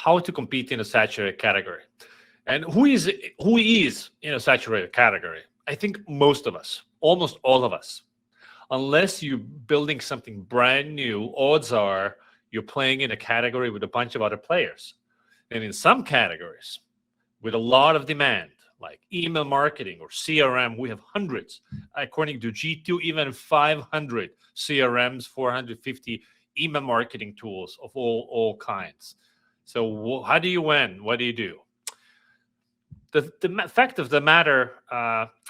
how to compete in a saturated category. And who is in a saturated category? I think most of us, almost all of us. Unless you're building something brand new, odds are you're playing in a category with a bunch of other players. And in some categories, with a lot of demand, like email marketing or CRM, we have hundreds. According to G2, even 500 CRMs, 450 email marketing tools of all kinds. So how do you win? What do you do? The fact of the matter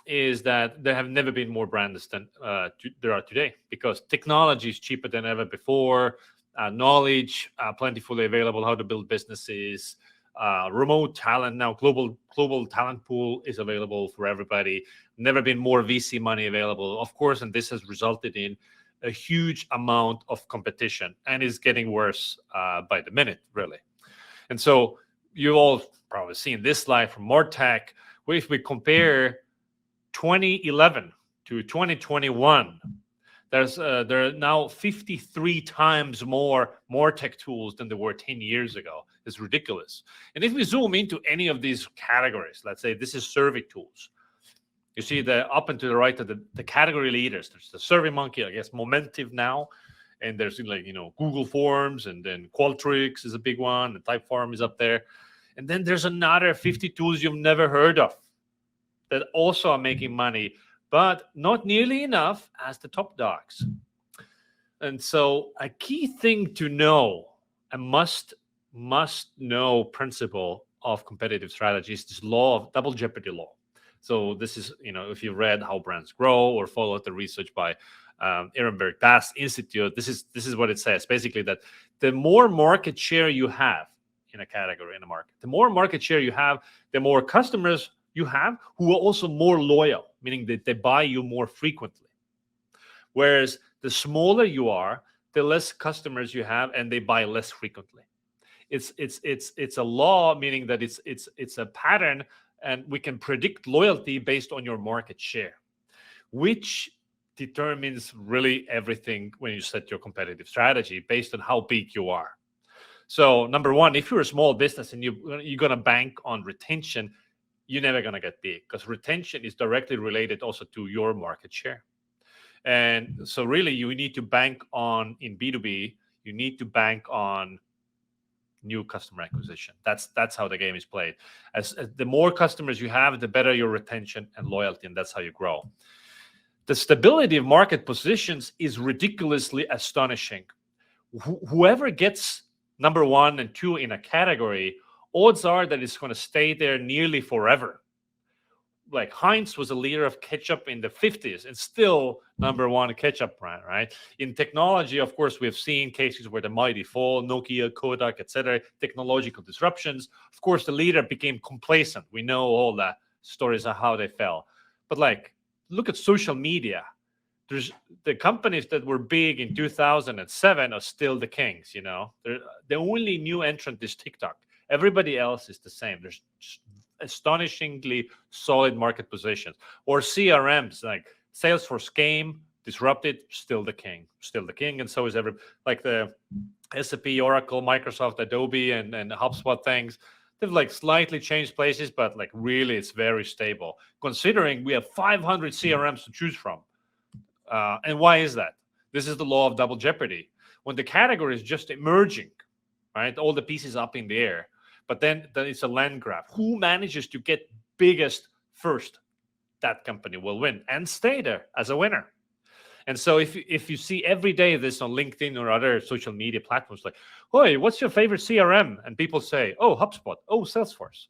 is that there have never been more brands than there are today, because technology is cheaper than ever before, knowledge plentifully available, how to build businesses, remote talent now, global talent pool is available for everybody. Never been more VC money available, of course, and this has resulted in a huge amount of competition, and is getting worse by the minute, really. And so you've all probably seen this slide from Martech, where if we compare 2011 to 2021, there are now 53 times more Martech tools than there were 10 years ago. It's ridiculous. And if we zoom into any of these categories, let's say this is survey tools. You see the up and to the right of the category leaders. There's the SurveyMonkey, I guess Momentive now. And there's Google Forms, and then Qualtrics is a big one. And Typeform is up there. And then there's another 50 tools you've never heard of that also are making money, but not nearly enough as the top dogs. And so a key thing to know, a must know principle of competitive strategy is this law of double jeopardy law. So this is, if you read How Brands Grow or followed the research by Ehrenberg Bass Institute, this is what it says. Basically, that the more market share you have in a category, in a market, the more market share you have, the more customers you have who are also more loyal, meaning that they buy you more frequently. Whereas the smaller you are, the less customers you have, and they buy less frequently. It's a law, meaning that it's a pattern, and we can predict loyalty based on your market share, which determines really everything when you set your competitive strategy based on how big you are. So number one, if you're a small business and you're going to bank on retention, you're never going to get big, because retention is directly related also to your market share. And so really you need to bank on, in B2B, you need to bank on new customer acquisition. That's how the game is played. As the more customers you have, the better your retention and loyalty, and that's how you grow. The stability of market positions is ridiculously astonishing. Whoever gets number 1 and 2 in a category, odds are that it's going to stay there nearly forever. Like Heinz was a leader of ketchup in the 50s and still number 1 ketchup brand, right? In technology, of course, we have seen cases where the mighty fall, Nokia, Kodak, etc., technological disruptions. Of course, the leader became complacent. We know all the stories of how they fell. But look at social media. There's the companies that were big in 2007 are still the kings, The only new entrant is TikTok. Everybody else is the same. There's astonishingly solid market positions. Or CRMs, like Salesforce came, disrupted, still the king. And so is the SAP, Oracle, Microsoft, Adobe, and HubSpot things. They've slightly changed places, but really it's very stable. Considering we have 500 CRMs to choose from. And why is that? This is the law of double jeopardy. When the category is just emerging, right, all the pieces up in the air, but then it's a land grab. Who manages to get biggest first? That company will win and stay there as a winner. And so if you see every day this on LinkedIn or other social media platforms, "Hey, what's your favorite CRM?" And people say, "Oh, HubSpot. Oh, Salesforce."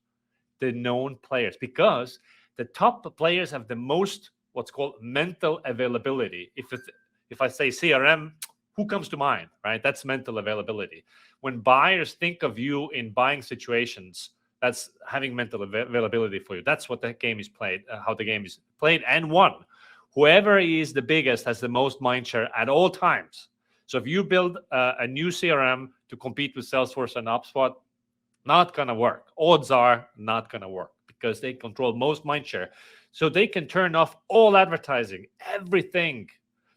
The known players, because the top players have the most what's called mental availability. If I say CRM, who comes to mind, right? That's mental availability. When buyers think of you in buying situations, that's having mental availability for you. That's what the game is played, how the game is played and won. Whoever is the biggest has the most mind share at all times. So if you build a new CRM to compete with Salesforce and HubSpot, not going to work. Odds are not going to work, because they control most mind share. So they can turn off all advertising, everything.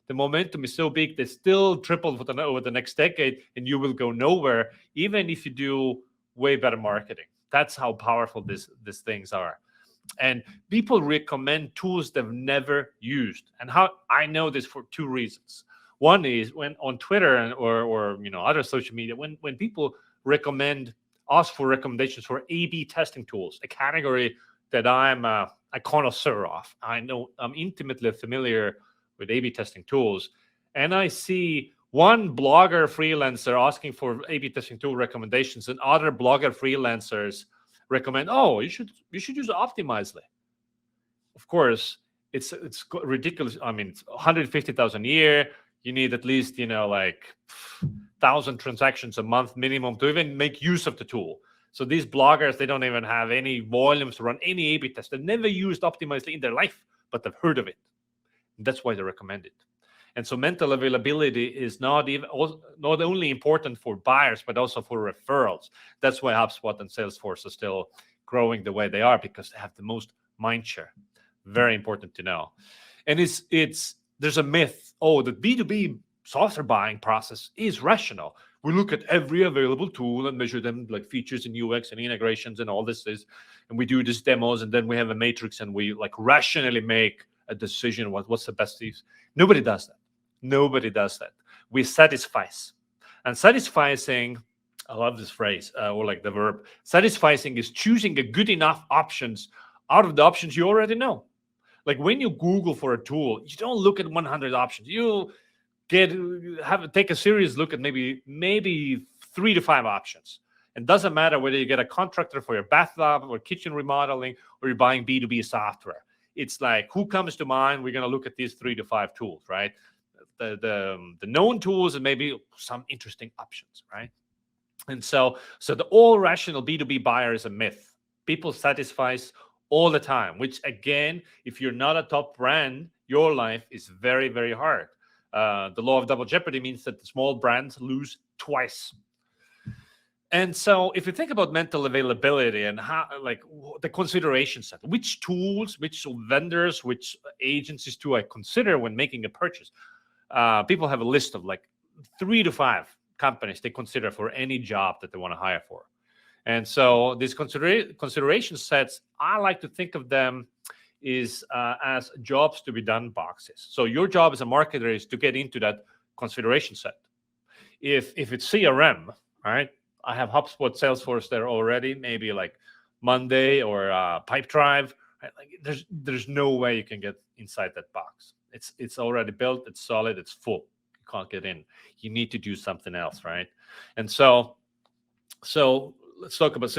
The momentum is so big, they still triple over the next decade, and you will go nowhere, even if you do way better marketing. That's how powerful these things are. And people recommend tools they've never used. And how I know this for two reasons. One is when on Twitter or other social media, when people ask for recommendations for A/B testing tools, a category that I'm a connoisseur of. I know I'm intimately familiar with A/B testing tools, and I see one blogger freelancer asking for A/B testing tool recommendations, and other blogger freelancers recommend, oh, you should use Optimizely. Of course, it's ridiculous. I mean, it's 150,000 a year. You need at least 1,000 transactions a month minimum to even make use of the tool. So these bloggers, they don't even have any volumes to run any A/B test. They've never used Optimizely in their life, but they've heard of it. And that's why they recommend it. And so mental availability is not only important for buyers, but also for referrals. That's why HubSpot and Salesforce are still growing the way they are, because they have the most mind share. Very important to know. And there's a myth, that B2B software buying process is rational. We look at every available tool and measure them, like features and UX and integrations and all this is, and we do these demos, and then we have a matrix and we rationally make a decision what's the best use. Nobody does that. Nobody does that. We satisfice. And satisficing, I love this phrase, or the verb, satisficing is choosing a good enough options out of the options you already know. Like when you Google for a tool, you don't look at 100 options. You take a serious look at maybe 3 to 5 options. It doesn't matter whether you get a contractor for your bathtub or kitchen remodeling, or you're buying B2B software. It's like, who comes to mind? We're going to look at these 3 to 5 tools, right? The known tools and maybe some interesting options, right? And so the all rational B2B buyer is a myth. People satisfies all the time, which again, if you're not a top brand, your life is very, very hard. The law of double jeopardy means that the small brands lose twice. And so if you think about mental availability and how, the consideration set, which tools, which vendors, which agencies do I consider when making a purchase? People have a list of 3 to 5 companies they consider for any job that they want to hire for. And so these consideration sets, I like to think of them as jobs to be done boxes. So your job as a marketer is to get into that consideration set. If it's CRM, right? I have HubSpot, Salesforce there already, maybe Monday or Pipedrive. Right? There's no way you can get inside that box. It's already built, it's solid, it's full. You can't get in. You need to do something else, right? And so let's talk about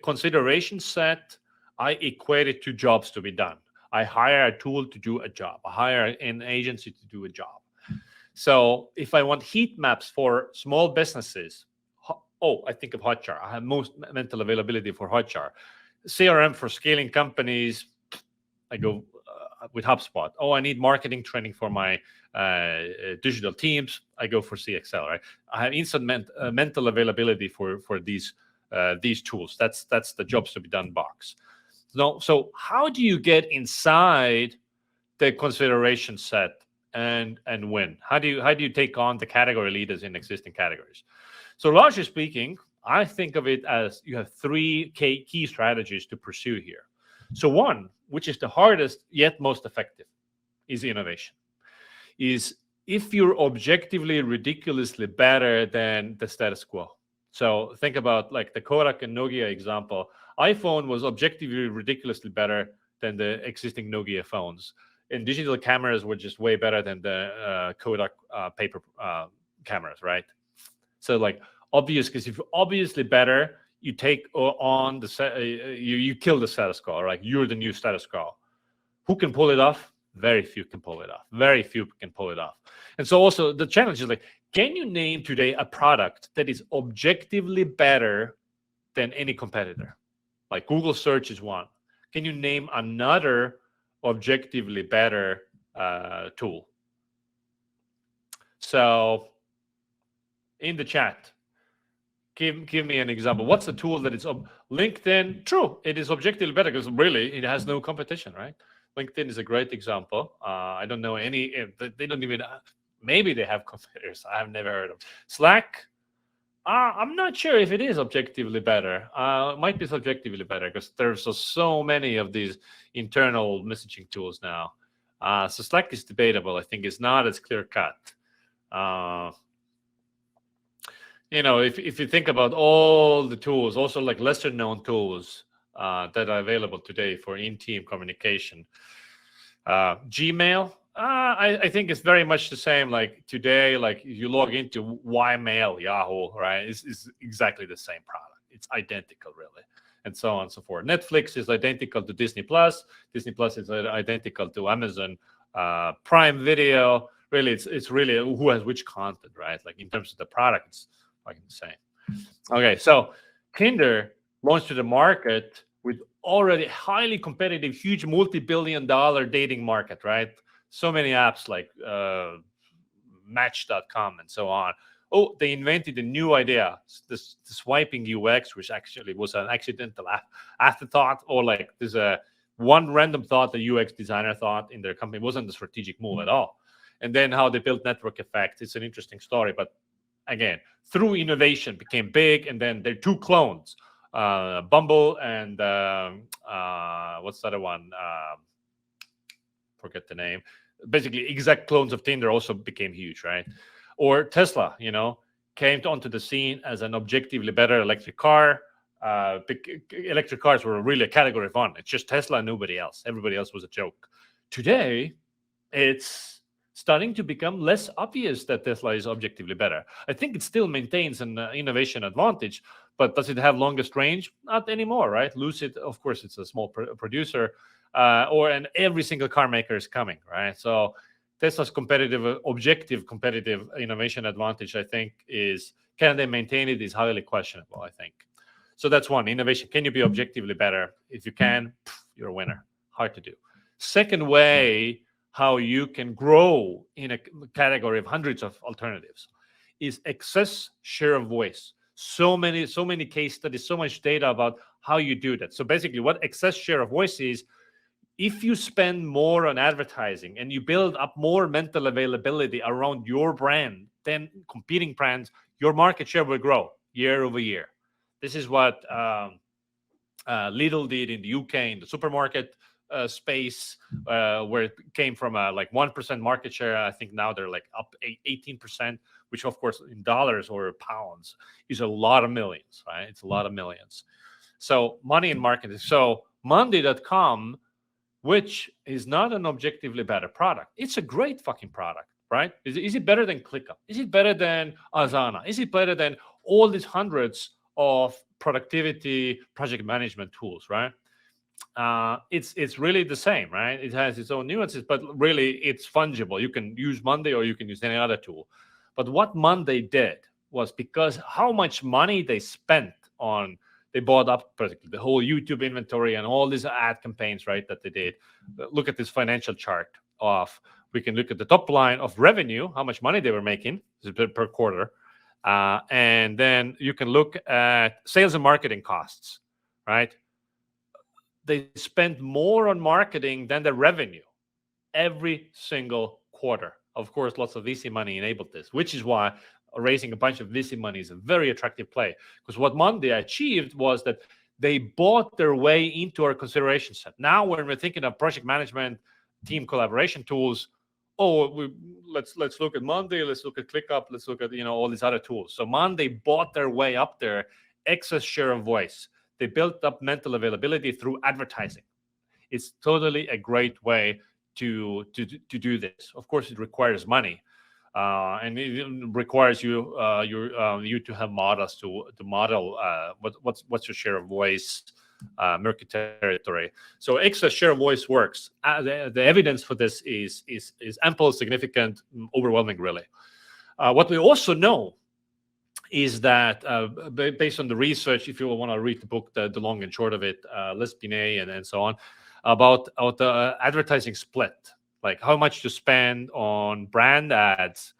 consideration set. I equate it to jobs to be done. I hire a tool to do a job. I hire an agency to do a job. So if I want heat maps for small businesses, I think of Hotjar. I have most mental availability for Hotjar. CRM for scaling companies, I go with HubSpot. I need marketing training for my digital teams. I go for CXL, right? I have instant mental availability for these tools. That's the jobs to be done box. So how do you get inside the consideration set and win? How do you take on the category leaders in existing categories? So largely speaking, I think of it as you have 3 key strategies to pursue here. So one, which is the hardest yet most effective, is innovation. Is if you're objectively ridiculously better than the status quo. So think about the Kodak and Nokia example. iPhone was objectively ridiculously better than the existing Nokia phones. And digital cameras were just way better than the Kodak paper cameras, right? So obvious, because if you're obviously better, you take on you kill the status quo, right? You're the new status quo. Who can pull it off? Very few can pull it off. Very few can pull it off. And so also the challenge is can you name today a product that is objectively better than any competitor? Google search is one. Can you name another objectively better tool? So in the chat, give me an example. What's a tool that is LinkedIn? True, it is objectively better because really it has no competition, right? LinkedIn is a great example. I don't know any. They don't even. Maybe they have competitors. I have never heard of Slack. I'm not sure if it is objectively better. It might be subjectively better because there's so many of these internal messaging tools now. So Slack is debatable. I think it's not as clear cut. Uh, if you think about all the tools, also like lesser known tools that are available today for in-team communication, Gmail, I think it's very much the same. Like today, like you log into Ymail, Yahoo, right? It's exactly the same product. It's identical, really, and so on and so forth. Netflix is identical to Disney Plus. Disney Plus is identical to Amazon Prime Video. Really, it's really who has which content, right? Like in terms of the product, it's like the same. Okay, so Tinder launched to the market with already highly competitive, huge multi-billion-dollar dating market, right? So many apps like Match.com and so on. Oh, they invented a new idea, the swiping UX, which actually was an accidental afterthought, or like there's a one random thought the UX designer thought in their company. It wasn't a strategic move at all. And then how they built network effect. It's an interesting story, but again, through innovation became big, and then there are two clones, Bumble and what's the other one? Forget the name. Basically, exact clones of Tinder also became huge, right? Or Tesla, came onto the scene as an objectively better electric car. Electric cars were really a category of one. It's just Tesla and nobody else. Everybody else was a joke. Today, it's starting to become less obvious that Tesla is objectively better. I think it still maintains an innovation advantage, but does it have longest range? Not anymore, right? Lucid, of course, it's a small producer, and every single car maker is coming, right? So Tesla's objective competitive innovation advantage, I think, can they maintain it is highly questionable, I think. So that's one, innovation. Can you be objectively better? If you can, you're a winner. Hard to do. Second way, how you can grow in a category of hundreds of alternatives is excess share of voice. So many case studies, so much data about how you do that. So basically what excess share of voice is, if you spend more on advertising and you build up more mental availability around your brand than competing brands, your market share will grow year over year. This is what Lidl did in the UK in the supermarket space, where it came from like 1% market share. I think now they're like up 18%, which of course in dollars or pounds is a lot of millions, right? It's a lot of millions. So money in marketing. So Monday.com, which is not an objectively better product. It's a great fucking product, right? Is it better than ClickUp? Is it better than Asana? Is it better than all these hundreds of productivity project management tools, right? It's really the same, right? It has its own nuances, but really it's fungible. You can use Monday or you can use any other tool. But what Monday did was, because how much money they spent on, they bought up particularly the whole YouTube inventory and all these ad campaigns, right, that they did. Look at this financial chart we can look at the top line of revenue, how much money they were making per quarter. And then you can look at sales and marketing costs, right? They spend more on marketing than the revenue every single quarter. Of course, lots of VC money enabled this, which is why raising a bunch of VC money is a very attractive play. Because what Monday achieved was that they bought their way into our consideration set. Now, when we're thinking of project management, team collaboration tools, let's look at Monday, let's look at ClickUp, let's look at all these other tools. So Monday bought their way up there, excess share of voice. They built up mental availability through advertising. It's totally a great way to do this. Of course, it requires money, and it requires you to have models to model what's your share of voice, murky territory. So excess share of voice works. The evidence for this is ample, significant, overwhelming, really. What we also know is that based on the research, if you want to read the book, the long and short of it, Les Binet and so on, about the advertising split, like how much to spend on brand ads,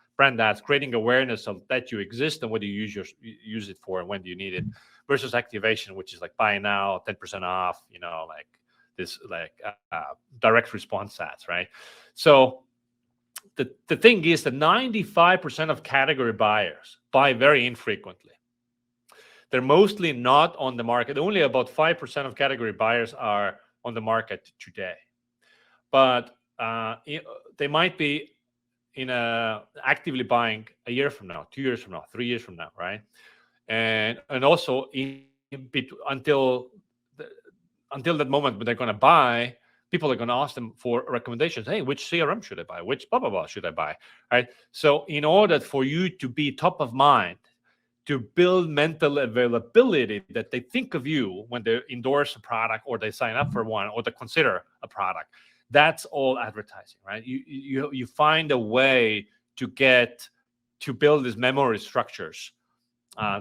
creating awareness of that you exist and what do you use it for and when do you need it, versus activation, which is like buy now, 10% off, like this, like direct response ads, right? So the thing is that 95% of category buyers buy very infrequently. They're mostly not on the market. Only about 5% of category buyers are on the market today. But they might be actively buying a year from now, 2 years from now, 3 years from now, right? And also until that moment when they're going to buy, people are going to ask them for recommendations. Hey, which CRM should I buy? Which blah blah blah should I buy? Right. So in order for you to be top of mind, to build mental availability that they think of you when they endorse a product or they sign up for one or they consider a product, that's all advertising, right? You find a way to build these memory structures.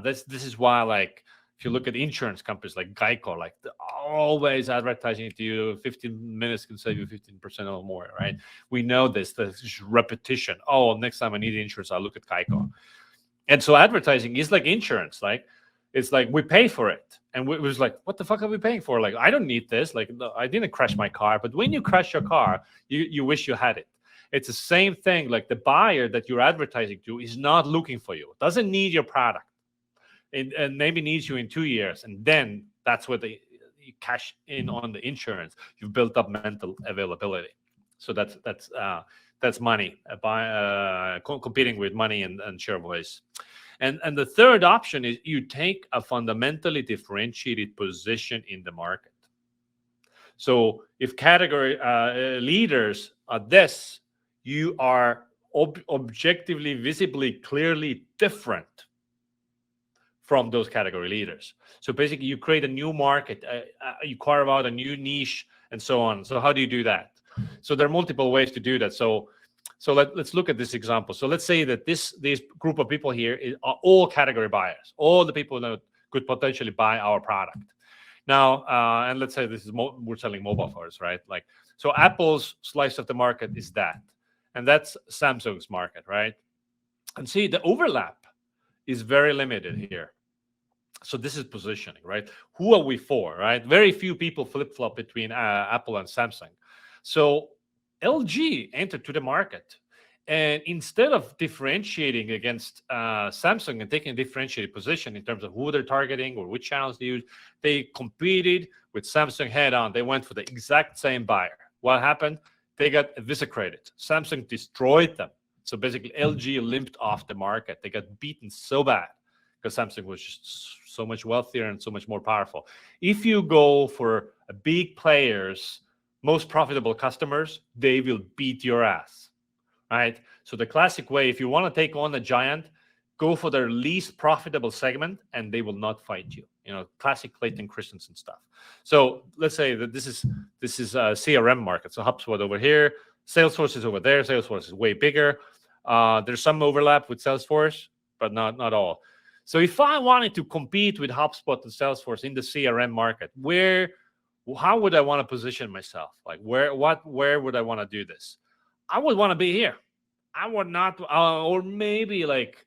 This is why, like, if you look at insurance companies like Geico, like they're always advertising to you, 15 minutes can save you 15% or more, right? We know this repetition. Oh, next time I need insurance, I'll look at Geico. And so advertising is like insurance. Like, it's like we pay for it. And we was like, what the fuck are we paying for? Like, I don't need this. Like, I didn't crash my car. But when you crash your car, you wish you had it. It's the same thing. Like, the buyer that you're advertising to is not looking for you, doesn't need your product. And maybe needs you in 2 years, and then that's where you cash in on the insurance. You've built up mental availability. So that's money competing with money and share voice. And the third option is you take a fundamentally differentiated position in the market. So if category leaders are this, you are objectively, visibly, clearly different from those category leaders. So basically, you create a new market, you carve out a new niche, and so on. So how do you do that? So there are multiple ways to do that. So let's look at this example. So let's say that this group of people here are all category buyers, all the people that could potentially buy our product. Now, and let's say this is we're selling mobile phones, right? Like, so Apple's slice of the market is that, and that's Samsung's market, right? And see, the overlap is very limited here. So this is positioning, right? Who are we for, right? Very few people flip-flop between Apple and Samsung. So LG entered to the market, and instead of differentiating against Samsung and taking a differentiated position in terms of who they're targeting or which channels they use, they competed with Samsung head-on. They went for the exact same buyer. What happened? They got eviscerated. Samsung destroyed them. So basically, LG limped off the market. They got beaten so bad because Samsung was just so much wealthier and so much more powerful. If you go for big players, most profitable customers, they will beat your ass, right? So the classic way, if you want to take on a giant, go for their least profitable segment, and they will not fight you. You know, classic Clayton Christensen stuff. So let's say that this is a CRM market. So HubSpot over here, Salesforce is over there. Salesforce is way bigger. There's some overlap with Salesforce, but not all. So if I wanted to compete with HubSpot and Salesforce in the CRM market, how would I want to position myself? Like, where would I want to do this? I would want to be here. I would not, or maybe like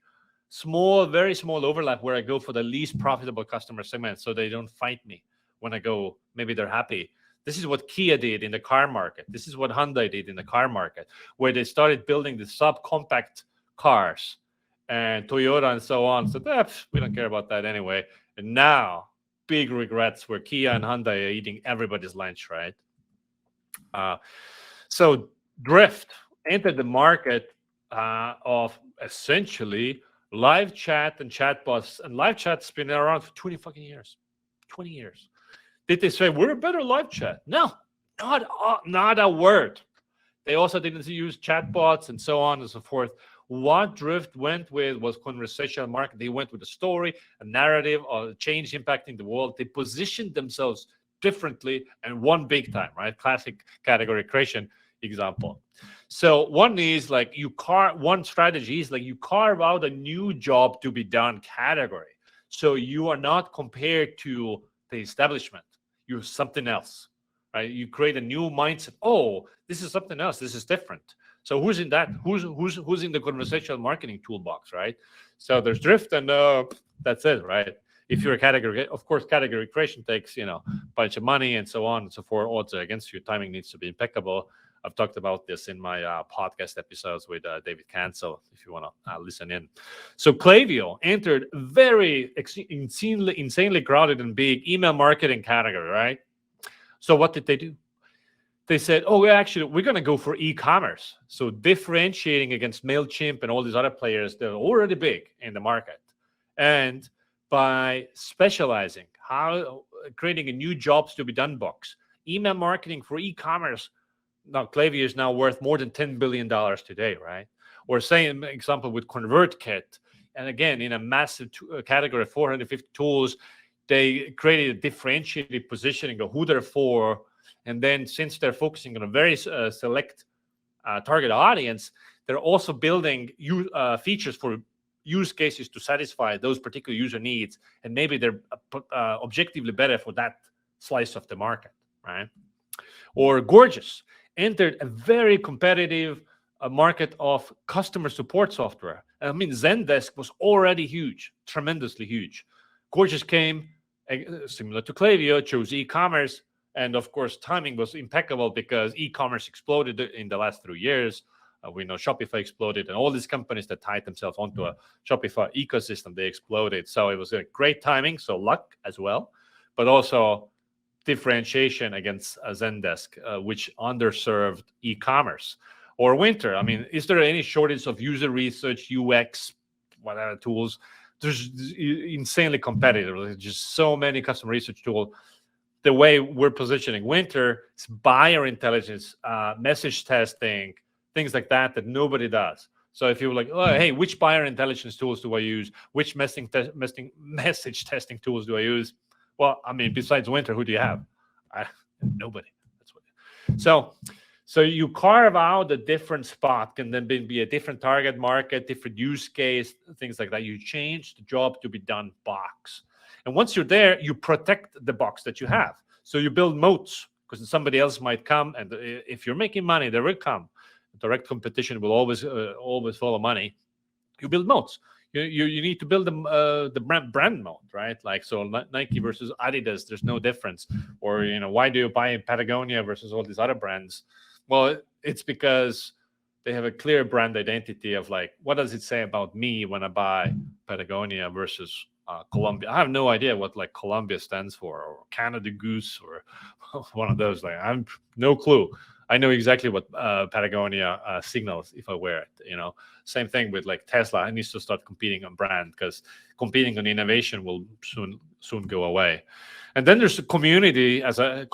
very small overlap where I go for the least profitable customer segment, so they don't fight me when I go. Maybe they're happy. This is what Kia did in the car market. This is what Hyundai did in the car market, where they started building the subcompact cars, and Toyota and so on. So we don't care about that anyway. And now, big regrets where Kia and Hyundai are eating everybody's lunch, right? So Drift entered the market of essentially live chat and chatbots. And live chat's been around for 20 fucking years. 20 years. Did they say, we're a better live chat? No, not a word. They also didn't use chatbots and so on and so forth. What Drift went with was conversational marketing. They went with a story, a narrative, or a change impacting the world. They positioned themselves differently and won big time, right? Classic category creation example. So one is like one strategy is like you carve out a new job to be done category. So you are not compared to the establishment. You're something else, right? You create a new mindset. Oh, this is something else. This is different. So who's in that? Who's in the conversational marketing toolbox, right? So there's Drift, and that's it, right? If you're a category, of course, category creation takes a bunch of money and so on and so forth. Odds are against you. Timing needs to be impeccable. I've talked about this in my podcast episodes with David Cancel, if you want to listen in. So Klaviyo entered very insanely crowded and big email marketing category, right? So what did they do? They said, oh, we're going to go for e-commerce. So differentiating against MailChimp and all these other players that are already big in the market. And by specializing, creating a new jobs to be done box, email marketing for e-commerce. Now, Klaviyo is now worth more than $10 billion today, right? Or same example with ConvertKit. And again, in a massive category of 450 tools, they created a differentiated positioning of who they're for. And then since they're focusing on a very select target audience, they're also building features for use cases to satisfy those particular user needs. And maybe they're objectively better for that slice of the market, right? Or Gorgeous entered a very competitive market of customer support software. I mean, Zendesk was already huge, tremendously huge. Gorgeous came, similar to Klaviyo, chose e-commerce. And of course, timing was impeccable because e-commerce exploded in the last 3 years. We know Shopify exploded, and all these companies that tied themselves onto a Shopify ecosystem, they exploded. So it was a great timing, so luck as well, but also differentiation against Zendesk, which underserved e-commerce. Or Winter, I mean, is there any shortage of user research, UX, whatever tools? There's insanely competitive. There's just so many customer research tools. The way we're positioning Winter is buyer intelligence, message testing, things like that nobody does. So if you're like, oh, hey, which buyer intelligence tools do I use? Which message testing tools do I use? Well, I mean, besides Winter, who do you have? Nobody. That's what. So you carve out a different spot, can then be a different target market, different use case, things like that. You change the job to be done box. And once you're there, you protect the box that you have. So you build moats because somebody else might come. And if you're making money, they will come. Direct competition will always follow money. You build moats. You need to build the brand moat, right? Like, so Nike versus Adidas, there's no difference. Or, why do you buy Patagonia versus all these other brands? Well, it's because they have a clear brand identity of like, what does it say about me when I buy Patagonia versus Columbia? I have no idea what like Columbia stands for, or Canada Goose, or one of those. Like, I have no clue. I know exactly what Patagonia signals if I wear it. Same thing with like Tesla. I need to start competing on brand, because competing on innovation will soon go away. And then there's a community as a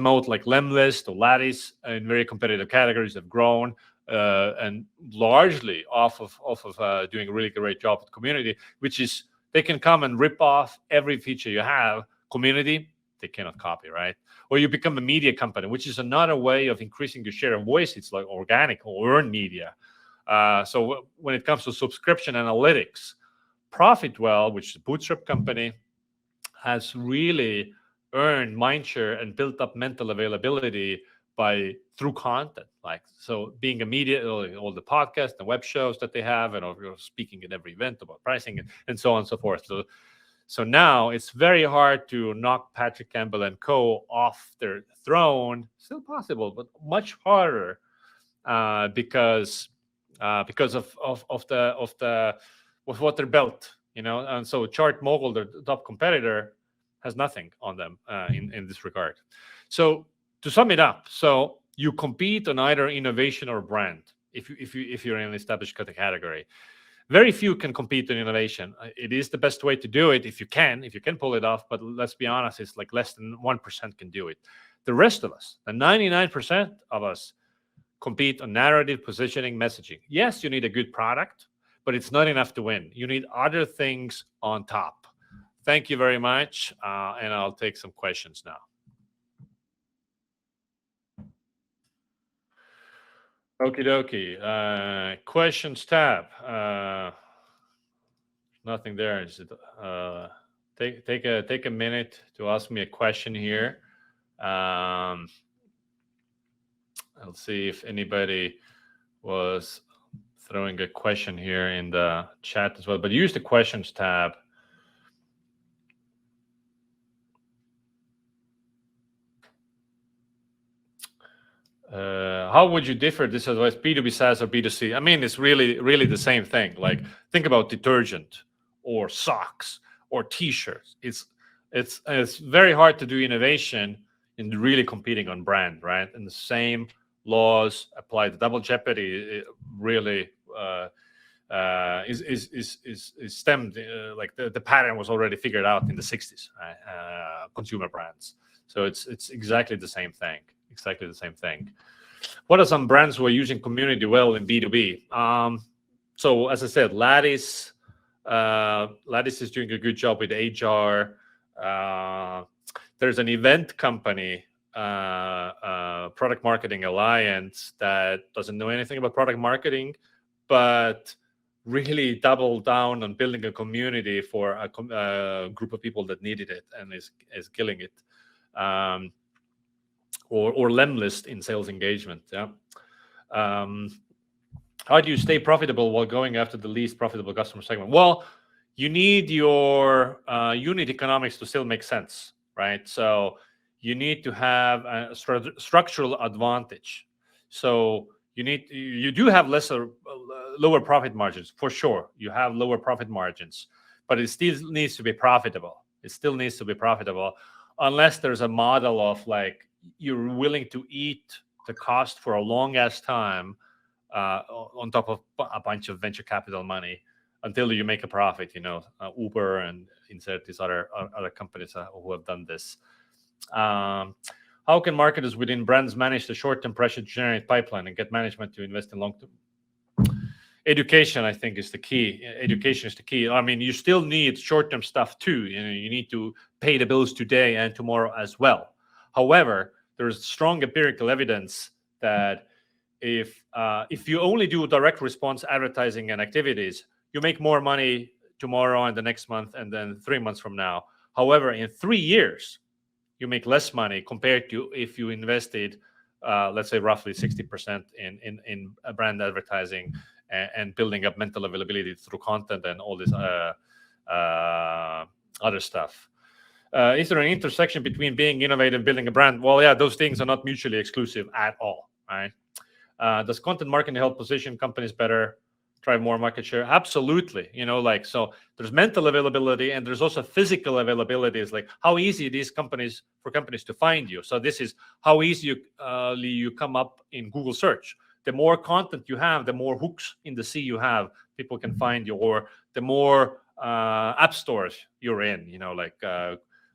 moat, like Lemlist or Lattice, in very competitive categories have grown, and largely off of doing a really great job with community, which is they can come and rip off every feature you have. Community, they cannot copy, right? Or you become a media company, which is another way of increasing your share of voice. It's like organic or earned media. So when it comes to subscription analytics, Profitwell, which is a bootstrap company, has really earned mindshare and built up mental availability through content. Like, so being a media, all the podcasts and web shows that they have, and speaking at every event about pricing and so on and so forth. So now it's very hard to knock Patrick Campbell and co. off their throne. Still possible, but much harder because of what they're built, And so ChartMogul, their top competitor, has nothing on them in this regard. So to sum it up, so you compete on either innovation or brand if you're in an established category. Very few can compete in innovation. It is the best way to do it if you can pull it off. But let's be honest, it's like less than 1% can do it. The rest of us, the 99% of us, compete on narrative, positioning, messaging. Yes, you need a good product, but it's not enough to win. You need other things on top. Thank you very much, and I'll take some questions now. Okie dokie. Questions tab. Nothing there. Is it? Take a minute to ask me a question here. I'll see if anybody was throwing a question here in the chat as well. But use the questions tab. How would you differ this advice, B2B SaaS or B2C? I mean, it's really the same thing. Like, think about detergent or socks or T-shirts. It's very hard to do innovation and really competing on brand, right? And the same laws apply. The double jeopardy really is stemmed, like the pattern was already figured out in the 60s, right? Consumer brands. So it's exactly the same thing. Exactly the same thing. What are some brands who are using community well in B2B? So as I said, Lattice is doing a good job with HR. There's an event company, Product Marketing Alliance, that doesn't know anything about product marketing, but really doubled down on building a community for a group of people that needed it and is killing it. Or Lemlist in sales engagement. Yeah. How do you stay profitable while going after the least profitable customer segment? Well, you need your unit economics to still make sense, right? So you need to have a structural advantage. So you do have lower profit margins, for sure. You have lower profit margins, but it still needs to be profitable. It still needs to be profitable, unless there's a model of like, you're willing to eat the cost for a long ass time on top of a bunch of venture capital money until you make a profit. Uber and insert these other companies who have done this. How can marketers within brands manage the short-term pressure to generate pipeline and get management to invest in long-term? Education, I think, is the key. Education is the key. I mean, you still need short-term stuff too. You need to pay the bills today and tomorrow as well. However, there's strong empirical evidence that if you only do direct response advertising and activities, you make more money tomorrow and the next month and then 3 months from now. However, in 3 years, you make less money compared to if you invested, let's say, roughly 60% in brand advertising and building up mental availability through content and all this other stuff. Is there an intersection between being innovative and building a brand? Well, yeah, those things are not mutually exclusive at all, right? Does content marketing help position companies better, drive more market share? Absolutely. So there's mental availability and there's also physical availability. It's like how easy it is for companies to find you. So this is how easy you come up in Google search. The more content you have, the more hooks in the sea you have, people can find you, or the more app stores you're in, like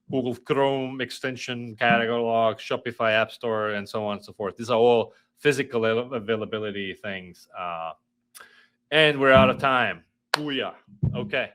Google Chrome extension catalog, Shopify App Store, and so on and so forth. These are all physical availability things. And we're out of time. Booyah. Okay.